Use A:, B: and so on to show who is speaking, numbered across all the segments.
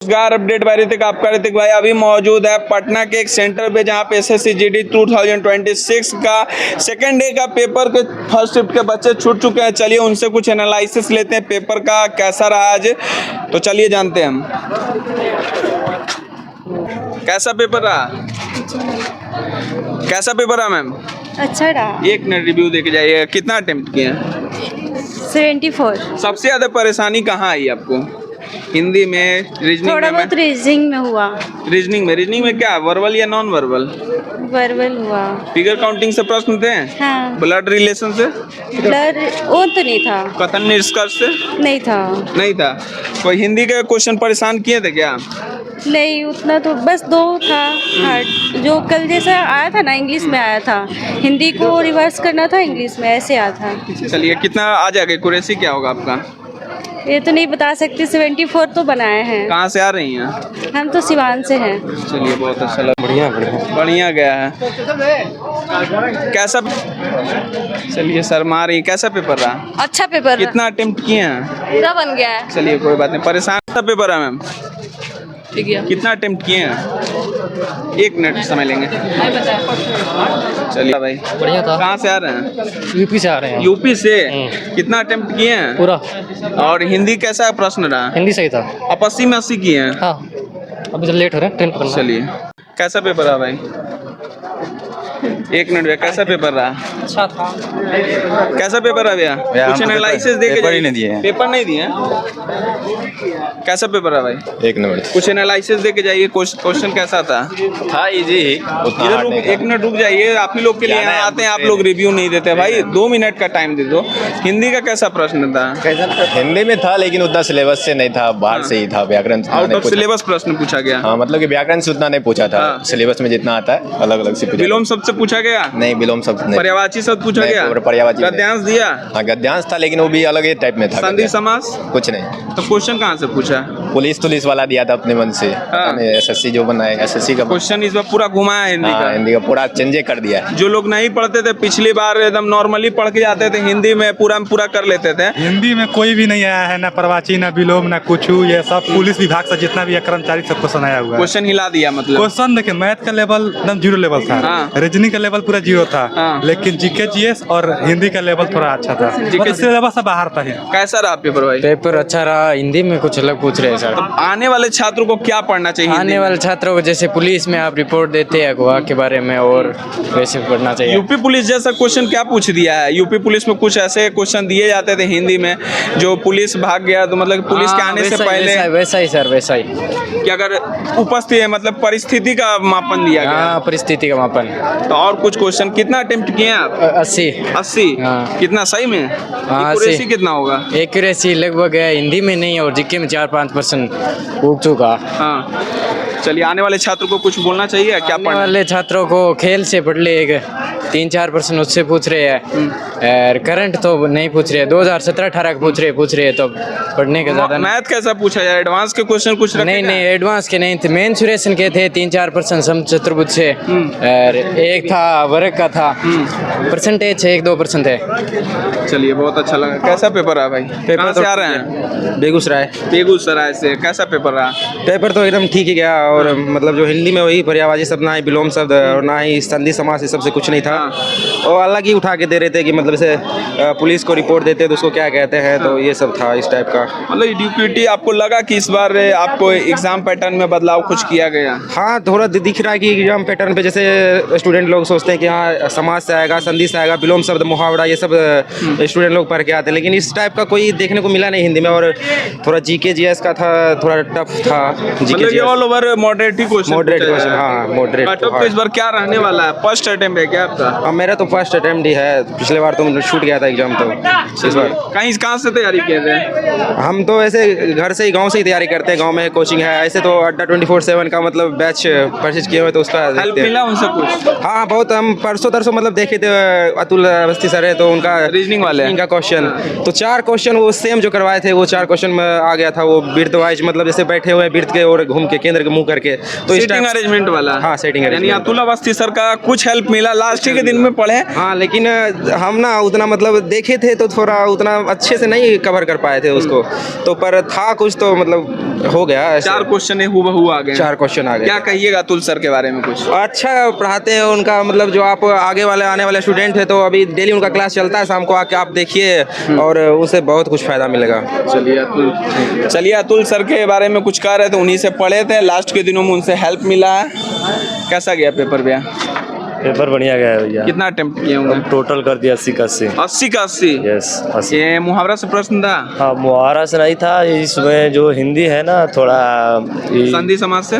A: रोजगार update bye Hrithik, आपका ऋतिक भाई अभी मौजूद है पटना के एक सेंटर पे जहां पे एसएससी जीडी 2026 का सेकंड डे का पेपर के फर्स्ट शिफ्ट के बच्चे छूट चुके हैं। चलिए उनसे कुछ एनालिसिस लेते हैं पेपर का कैसा रहा आज, तो चलिए जानते हैं हम कैसा पेपर रहा। कैसा पेपर रहा मैम?
B: अच्छा रहा।
A: एक मिनट रिव्यू देके जाइए। कितना अटेम्प्ट किए हैं?
B: 74।
A: सबसे ज्यादा परेशानी कहाँ आई आपको? हिंदी में, रीजनिंग
B: थोड़ा
A: में?
B: बहुत रीजनिंग में हुआ।
A: रीजनिंग में क्या वर्बल या नॉन वर्बल?
B: वर्बल हुआ।
A: फिगर काउंटिंग से प्रश्न थे?
B: हाँ।
A: ब्लड रिलेशन से?
B: ब्लर वो तो नहीं था।
A: कथन निष्कर्ष से?
B: नहीं था।
A: नहीं था। कोई हिंदी के क्वेश्चन परेशान किए थे क्या?
B: नहीं उतना तो बस 2 था हार्ड, जो कल जैसा आया था ना इंग्लिश में आया था, हिंदी को रिवर्स करना था इंग्लिश में, ऐसे आया था।
A: चलिए कितना आ जाएगा? एक्यूरेसी क्या होगा आपका?
B: ये तो नहीं बता सकती। 74 तो बनाए हैं।
A: कहाँ से आ रही हैं?
B: हम तो सिवान से हैं।
A: चलिए बहुत अच्छा लगा। बढ़िया गया है। कैसा? चलिए सर मारी, कैसा पेपर रहा?
B: अच्छा पेपर।
A: कितना अटेम्प्ट किए हैं?
B: पूरा बन गया है।
A: चलिए कोई बात नहीं। परेशान सा पेपर है मैम?
B: ठीक है।
A: कितना अटेम्प्ट किए हैं? 1 मिनट समय लेंगे। चलिए भाई
C: बढ़िया था।
A: कहाँ से आ रहे हैं?
C: यूपी से आ रहे हैं।
A: यूपी से? कितना अटेम्प्ट किए हैं?
C: पूरा।
A: और हिंदी कैसा प्रश्न रहा?
C: हिंदी सही था।
A: आप 80 में 80 किए हैं?
C: हाँ अभी तो लेट हो रहे हैं, ट्रेन पकड़ना है।
A: चलिए कैसा पेपर रहा भाई? 1 मिनट भैया, कैसा पेपर रहा?
C: अच्छा था।
A: कैसा पेपर रहा भैया? कुछ एनालिसिस देके
D: पेपर ही नहीं दिए हैं।
A: पेपर नहीं दिए हैं? कैसा पेपर रहा भाई?
D: 1 नंबर
A: कुछ एनालिसिस देके जाइए। क्वेश्चन कैसा था?
D: था इजी ही, उतना
A: इधर
D: hard
A: रुक,
D: नहीं था।
A: 1 मिनट रुक जाइए। आप ही लोग के लिए
D: जाना है,
A: यहाँ आते हैं, आप
D: हमसे
A: लोग रिव्यू नहीं देते भाई। 2 मिनट का टाइम दे दो। हिंदी का कैसा प्रश्न था?
D: हिंदी में था लेकिन उतना सिलेबस से नहीं था, बाहर से ही था। व्याकरण से
A: आउट
D: नहीं
A: ऑफ
D: पूछा।
A: सिलेबस प्रश्न पूछा गया?
D: हाँ मतलब कि व्याकरण से उतना नहीं पूछा था।
A: हाँ।
D: सिलेबस में जितना आता है अलग अलग से पूछा।
A: विलोम शब्द से पूछा गया?
D: नहीं विलोम शब्द नहीं।
A: पर्यायवाची शब्द पूछा
D: नहीं,
A: गया?
D: पर्यायवाची नहीं।
A: गद्यांश दिया?
D: हाँ गद्यांश था लेकिन वो भी अलग ही टाइप में था।
A: संधि समास?
D: कुछ नहीं।
A: तो क्वेश्चन कहाँ से पूछा?
D: पुलिस वाला दिया था अपने मन से। एसएससी जो बनाए एसएससी का
A: क्वेश्चन इस बार पूरा घुमाया है हिंदी का?
D: हाँ, हिंदी का पूरा चेंजे कर दिया है।
A: जो लोग नहीं पढ़ते थे पिछली बार एकदम नॉर्मली पढ़ के जाते थे, हिंदी में पूरा कर लेते थे।
E: हिंदी में कोई भी नहीं आया है, ना पर्यायवाची ना विलोम ना कुछ। ये सब पुलिस विभाग से जितना भी है कर्मचारी सब क्वेश्चन आया हुआ है।
A: क्वेश्चन हिला दिया मतलब?
E: क्वेश्चन देखिए मैथ का लेवल एकदम 0 लेवल था।
A: हाँ।
E: रीजनिंग का लेवल पूरा 0 था।
A: हाँ।
E: लेकिन जीके जीएस और हिंदी का लेवल थोड़ा अच्छा था।
A: जीके
E: सिलेबस से बाहर था।
A: कैसा रहा पेपर भाई?
C: पेपर अच्छा रहा। हिंदी में कुछ अलग पूछ रहे हैं सर।
A: आने वाले छात्रों को क्या पढ़ना चाहिए? हिंदी
C: आने
A: में?
C: वाले छात्रों को जैसे पुलिस में आप रिपोर्ट देते हैं अगवा के बारे में, और वैसे पढ़ना चाहिए।
A: यूपी पुलिस जैसा क्वेश्चन क्या पूछ दिया है? यूपी पुलिस में कुछ ऐसे क्वेश्चन दिए जाते थे हिंदी में, जो पुलिस भाग गया तो मतलब पुलिस के
C: हाँ,
A: आने से
C: वैसा ही,
A: पहले
C: वैसा ही सर, वैसा ही।
A: कि अगर उपस्थित है मतलब परिस्थिति का मापन दिया गया।
C: हाँ परिस्थिति का मापन।
A: तो और कुछ क्वेश्चन कितना अटेम्प्ट किए हैं आप?
C: 80।
A: 80?
C: हाँ।
A: कितना सही में?
C: हाँ,
A: एक्यूरेसी
C: 80
A: कितना होगा?
C: एक्यूरेसी लगभग है, हिंदी में नहीं और जीके में 4-5% उग चुका।
A: हाँ चलिए आने वाले छात्रों को कुछ बोलना चाहिए क्या?
C: आने
A: पढ़ना
C: वाले छात्रों को खेल से पढ़ ले। 3-4% उससे पूछ रहे हैं, और करंट तो नहीं पूछ रहे हैं। 2017-18 पूछ रहे हैं तो पढ़ने का ज़्यादा
A: मैथ कैसा पूछा जाए? एडवांस के क्वेश्चन कुछ रखे
C: नहीं
A: क्या?
C: नहीं एडवांस के नहीं थे। मेंसुरेशन के थे 3-4% सम चतुर्भुज से, और एक था वर्ग का था। परसेंटेज 1-2% है।
A: चलिए बहुत अच्छा लगा। कैसा पेपर रहा भाई? कहाँ से आ रहे हैं? बेगूसराय से। कैसा पेपर रहा?
F: पेपर तो एकदम ठीक ही गया। और मतलब जो हिंदी में वही पर्यायवाची शब्द, ना ही विलोम शब्द और ना ही संधि समास, इस सब से कुछ नहीं था। और अलग ही उठा के दे रहे थे कि मतलब जैसे पुलिस को रिपोर्ट देते तो उसको क्या कहते हैं, तो ये सब था इस टाइप का।
A: मतलब ड्यूटी आपको लगा कि इस बार आपको एग्जाम पैटर्न में बदलाव कुछ किया गया?
F: हाँ थोड़ा दिख रहा है कि एग्जाम पैटर्न पे जैसे स्टूडेंट लोग सोचते हैं कि हाँ समाज से आएगा, संधि से आएगा, विलोम शब्द, मुहावरा, ये सब स्टूडेंट लोग पढ़ के आते हैं। लेकिन इस टाइप का कोई देखने को मिला नहीं हिंदी में। और थोड़ा जीके जीएस का था, थोड़ा टफ था।
A: मतलब ये ऑल ओवर मॉडरेट ही क्वेश्चन?
F: मॉडरेट क्वेश्चन, हाँ मॉडरेट।
A: कट ऑफ इस बार क्या रहने वाला है? फर्स्ट अटेम्प्ट है क्या आपका?
F: अब मेरा तो फर्स्ट अटेम्प्ट ही है। पिछले बार तो मतलब छूट गया था एग्जाम, तो इस बार
A: कहाँ से तैयारी किए थे?
F: हम तो ऐसे घर से ही, गांव से ही तैयारी करते हैं। गांव में कोचिंग है। ऐसे तो अड्डा 24/7 का मतलब बैच परचेज किए हुए, तो उसका
A: हेल्प
F: देखते हैं।
A: मिला उनसे कुछ?
F: हाँ बहुत। हम परसों तरसों मतलब देखे थे, अतुल अवस्थी सर है, तो उनका
A: रीजनिंग वाले
F: का क्वेश्चन तो 4 क्वेश्चन वो सेम जो करवाए थे, वो 4 क्वेश्चन में आ गया था। वो वृत्त वाइज मतलब जैसे बैठे हुए वृत्त के और घूम के केंद्र के मुंह करके, तो इस
A: सीटिंग
F: टाइम
A: अरेंजमेंट वाला?
F: हाँ सेटिंग
A: यानी अतुल अवस्थी सर का कुछ हेल्प मिला? लास्ट ही के दिन में पढ़े।
F: हाँ, लेकिन हम ना उतना मतलब देखे थे तो थोड़ा उतना अच्छे से नहीं कवर कर पाए थे उसको, तो पर था कुछ तो मतलब हो गया ऐसे।
A: 4 क्वेश्चन हूबहू आ गए।
F: 4 क्वेश्चन आ गए।
A: क्या कहिएगा अतुल सर के बारे में कुछ?
F: अच्छा पढ़ाते हैं, उनका मतलब जो आप आगे वाले आने वाले स्टूडेंट है तो अभी डेली उनका क्लास चलता है, शाम को आके आप देखिए और उससे बहुत कुछ फायदा मिलेगा।
A: चलिए अतुल सर के बारे में कुछ कह रहे थे, उन्हीं से पढ़े थे, लास्ट के दिनों में उनसे हेल्प मिला है। कैसा गया पेपर भैया?
G: पेपर बढ़िया गया है भैया।
A: कितना अटेम्प्ट किए होंगे?
G: टोटल कर दिया 80 का 80।
A: 80 का 80?
G: यस 80।
A: ये मुहावरा से प्रश्न था?
G: हाँ, मुहावरा से नहीं था, इसमें जो हिंदी है ना थोड़ा
A: संधि समास से?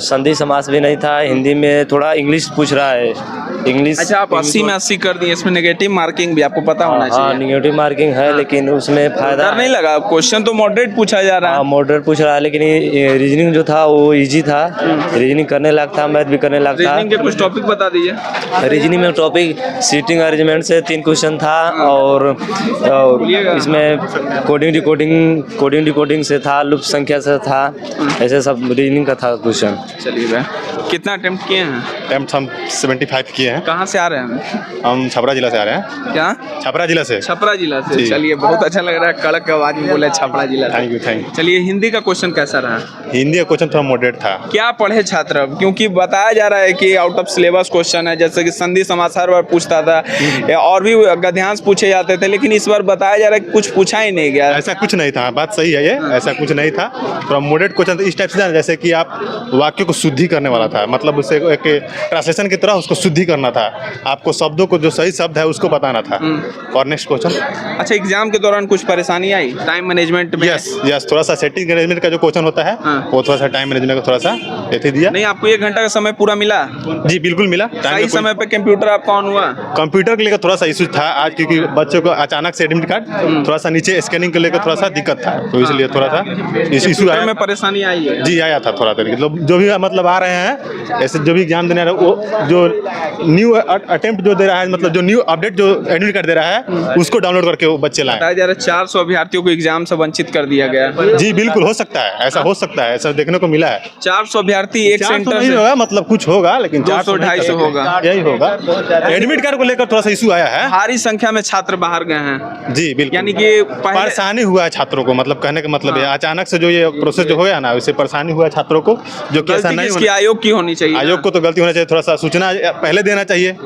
G: संधि समास भी नहीं था, हिंदी में थोड़ा इंग्लिश पूछ रहा है, इंग्लिश।
A: अच्छा, आप 80 में 80 कर दिए, इसमें नेगेटिव मार्किंग भी आपको पता होना चाहिए।
G: हाँ, नेगेटिव मार्किंग है, लेकिन उसमें फायदा
A: डर नहीं लगा? क्वेश्चन तो मॉडरेट पूछा जा रहा है।
G: मॉडरेट पूछ रहा है, लेकिन रीजनिंग जो था वो इजी था, रीजनिंग करने लायक था, मैथ भी करने लायक था।
A: रीजनिंग के कुछ टॉपिक बता दीजिए।
G: रीजनिंग में टॉपिक सीटिंग अरेंजमेंट से 3 क्वेश्चन था, और इसमें कोडिंग डिकोडिंग से था, लुप्त संख्या से था, ऐसे सब रीजनिंग का था क्वेश्चन।
A: चलिए भैया, कितना अटेम्प्ट किए हैं?
H: अटेम्प्ट हम 75 किए हैं।
A: कहाँ से आ रहे हैं?
H: हम छपरा जिला से आ रहे हैं।
A: क्या?
H: छपरा जिला से।
A: छपरा जिला से।
H: जी।
A: चलिए, बहुत अच्छा लग रहा है, कड़क आवाज में बोले छपरा जिला से।
H: Thank you.
A: चलिए, हिंदी का क्वेश्चन कैसा रहा?
H: हिंदी का क्वेश्चन थोड़ा मॉडरेट था।
A: क्या पढ़े छात्र अब? क्योंकि बताया जा रहा है कि आउट ऑफ सिलेबस क्वेश्चन है, जैसे कि संधि समास हर बार पूछता था, और भी गद्यांश पूछे जाते थे, लेकिन इस बार बताया जा रहा है कि कुछ पूछा ही नहीं गया।
H: ऐसा कुछ नहीं था, बात सही है ये, ऐसा कुछ नहीं था। थोड़ा मॉडरेट क्वेश्चन इस टाइप से था, जैसे कि आप वाक्य को शुद्धि करने वाला था, मतलब उसे एक ट्रांसलेशन की तरह उसको शुद्धि करना था, आपको शब्दों को जो सही शब्द है उसको बताना था। और नेक्स्ट क्वेश्चन।
A: अच्छा, एग्जाम के दौरान कुछ परेशानी आई टाइम मैनेजमेंट में?
H: यस, थोड़ा सा सेटिंग मैनेजमेंट का जो क्वेश्चन होता है वो थोड़ा सा टाइम मैनेजमेंट का थोड़ा सा ऐसे दिया।
A: नहीं, आपको 1 घंटा का समय पूरा मिला?
H: जी बिल्कुल मिला।
A: सही समय पे कंप्यूटर आपका ऑन हुआ?
H: कंप्यूटर के लेकर थोड़ा सा इशू था आज, क्योंकि बच्चों को अचानक से एडमिट कार्ड थोड़ा सा नीचे स्कैनिंग को लेकर थोड़ा सा दिक्कत था, तो इसलिए थोड़ा सा इशू आया।
A: में परेशानी आई है?
H: जी आया था थोड़ा तरीके, जो भी मतलब आ रहे हैं ऐसे, जो भी एग्जाम देने आ रहे हैं, वो जो न्यू अटेम्प्ट जो दे रहा है, मतलब जो न्यू अपडेट जो एडमिट कार्ड दे रहा है उसको डाउनलोड करके वो बच्चे लाएं।
A: बताया जा रहा है 400 अभ्यर्थियों को एग्जाम से वंचित कर दिया गया।
H: जी बिल्कुल हो सकता है, ऐसा हो सकता है, ऐसा देखने को मिला है।
A: 400 अभ्यर्थी एक
H: 400
A: सेंटर
H: नहीं
A: से?
H: होगा, मतलब कुछ होगा, लेकिन
A: 200-250 होगा,
H: यही होगा। एडमिट कार्ड को लेकर थोड़ा सा इशू आया है,
A: भारी संख्या में छात्र बाहर गए हैं।
H: जी बिल्कुल,
A: यानी कि
H: परेशानी हुआ है छात्रों को, मतलब कहने का मतलब है अचानक से जो ये प्रोसेस जो हो गया ना, उससे परेशानी हुआ है छात्रों को, जो कि ऐसा नहीं
A: इसकी आयोग की होनी चाहिए।
H: आयोग को तो गलती होना चाहिए, थोड़ा सा सूचना पहले देना चाहिए।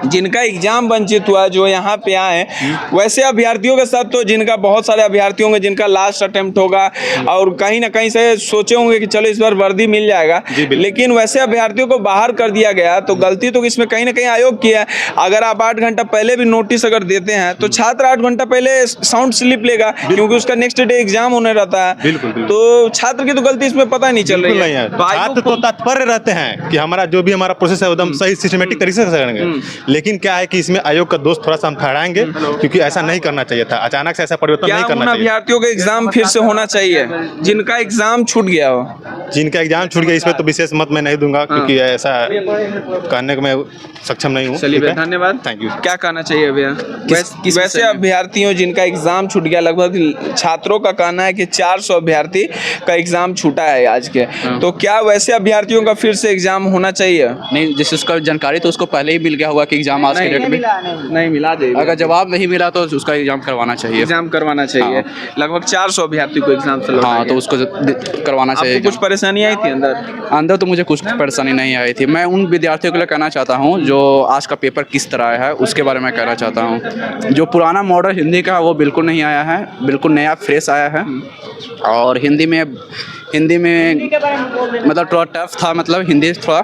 A: जिनका एग्जाम वंचित हुआ, जो यहाँ पे आए, वैसे अभ्यर्थियों के साथ तो जिनका बहुत सारे अभ्यर्थी होंगे जिनका लास्ट अटेम्प्ट होगा, और कहीं ना कहीं से सोचे होंगे कि चलो इस बार वर्दी मिल जाएगा, लेकिन वैसे अभ्यर्थियों को बाहर कर दिया गया, तो गलती तो इसमें कहीं ना कहीं आयोग की है। अगर आप 8 घंटा पहले भी नोटिस अगर देते हैं तो छात्र 8 घंटा पहले साउंड स्लिप लेगा, क्योंकि उसका नेक्स्ट डे एग्जाम होने रहता है।
H: बिल्कुल।
A: तो छात्र की तो गलती इसमें पता ही नहीं चल रही है।
H: छात्र तो तत्पर रहते हैं कि हमारा जो भी हमारा प्रोसेस है एकदम सही सिस्टमेटिक तरीके से करेंगे, लेकिन क्या है कि इसमें आयोग का दोस्त थोड़ा सा हम ठहराएंगे, क्योंकि ऐसा नहीं करना चाहिए था, अचानक से ऐसा परिवर्तन नहीं करना चाहिए।
A: अभ्यर्थियों का एग्जाम फिर से होना चाहिए जिनका एग्जाम छूट गया हो?
H: जिनका एग्जाम छूट गया, इसमें तो विशेष मत मैं नहीं दूंगा, क्योंकि ऐसा कहने को मैं सक्षम नहीं हूँ।
A: चलिए, धन्यवाद।
H: Thank you.
A: क्या कहना चाहिए भैया? वैसे अभ्यर्थियों जिनका एग्जाम छूट गया, लगभग छात्रों का कहना है कि 400 अभ्यर्थी का एग्जाम छूटा है आज के, तो क्या वैसे अभ्यर्थियों का फिर से एग्जाम होना चाहिए?
I: नहीं, जिस उसका जानकारी तो उसको पहले ही मिल गया होगा कि एग्जाम आज के डेट में
A: नहीं मिला।
I: अगर जवाब नहीं मिला तो उसका एग्जाम करवाना चाहिए।
A: एग्जाम करवाना चाहिए। लगभग 400 अभ्यर्थी को एग्जाम से
I: हाँ, तो उसको करवाना चाहिए।
A: कुछ परेशानी आई थी अंदर?
I: तो मुझे कुछ परेशानी नहीं आई थी। मैं उन विद्यार्थियों के लिए कहना चाहता हूँ जो आज का पेपर किस तरह आया है उसके बारे में कहना चाहता हूँ। जो पुराना मॉडल हिंदी का वो बिल्कुल नहीं आया है, बिल्कुल नया फ्रेश आया है। और हिंदी में मतलब थोड़ा टफ था, मतलब हिंदी थोड़ा,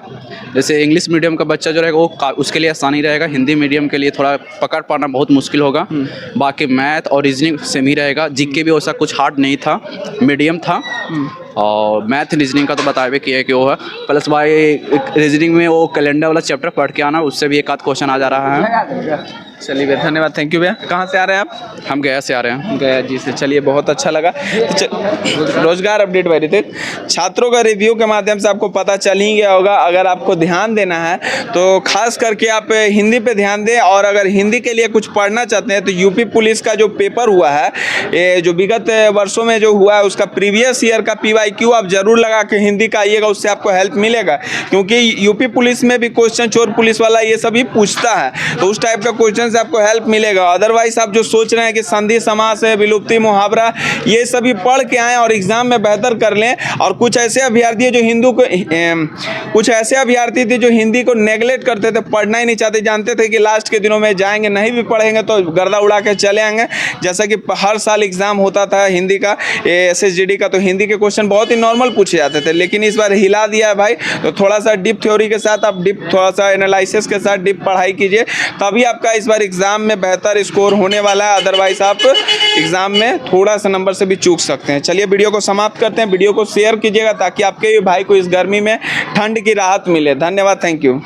I: जैसे इंग्लिश मीडियम का बच्चा जो रहेगा वो उसके लिए आसानी रहेगा, हिंदी मीडियम के लिए थोड़ा पकड़ पाना बहुत मुश्किल होगा। बाकी मैथ और रीजनिंग सेम ही रहेगा, जीके भी वैसा कुछ हार्ड नहीं था, मीडियम था। और मैथ रीजनिंग का तो बताया किया कि वो है, प्लस भाई रीजनिंग में वो कैलेंडर वाला चैप्टर पढ़ के आना, उससे भी एक आध क्वेश्चन आ जा रहा है।
A: चलिए भैया, धन्यवाद, थैंक यू भैया। कहाँ से आ रहे हैं आप?
I: हम गया से आ रहे हैं।
A: गया जी से। चलिए, बहुत अच्छा लगा। रोजगार अपडेट भाई थे, छात्रों का रिव्यू के माध्यम से आपको पता चल ही गया होगा। अगर आपको ध्यान देना है तो खास करके आप हिंदी पे ध्यान दें, और अगर हिंदी के लिए कुछ पढ़ना चाहते हैं तो यूपी पुलिस का जो पेपर हुआ है, ये जो विगत वर्षों में जो हुआ है उसका प्रीवियस ईयर का PY IQ आप जरूर लगा के हिंदी का आइएगा, उससे आपको हेल्प मिलेगा, क्योंकि यूपी पुलिस में भी क्वेश्चन चोर पुलिस वाला ये सभी पूछता है, तो उस टाइप का क्वेश्चन से आपको हेल्प मिलेगा। अदरवाइज आप जो सोच रहे हैं कि संधि समास है, विलुप्ति, मुहावरा, ये सभी पढ़ के आएँ और एग्जाम में बेहतर कर लें। और कुछ ऐसे अभ्यर्थी है जो कुछ ऐसे अभ्यर्थी थे जो हिंदी को नेगलेक्ट करते थे, पढ़ना ही नहीं चाहते, जानते थे कि लास्ट के दिनों में जाएंगे नहीं भी पढ़ेंगे तो गर्दा उड़ा के चले आएंगे। जैसा कि हर साल एग्जाम होता था हिंदी का, SSGD का, तो हिंदी के क्वेश्चन बहुत ही नॉर्मल पूछे जाते थे, लेकिन इस बार हिला दिया है भाई। तो थोड़ा सा डीप थ्योरी के साथ आप थोड़ा सा एनालिसिस के साथ डीप पढ़ाई कीजिए, तभी आपका इस बार एग्जाम में बेहतर स्कोर होने वाला है। अदरवाइज आप एग्जाम में थोड़ा सा नंबर से भी चूक सकते हैं। चलिए वीडियो को समाप्त करते हैं, वीडियो को शेयर कीजिएगा ताकि आपके भाई को इस गर्मी में ठंड की राहत मिले। धन्यवाद, थैंक यू।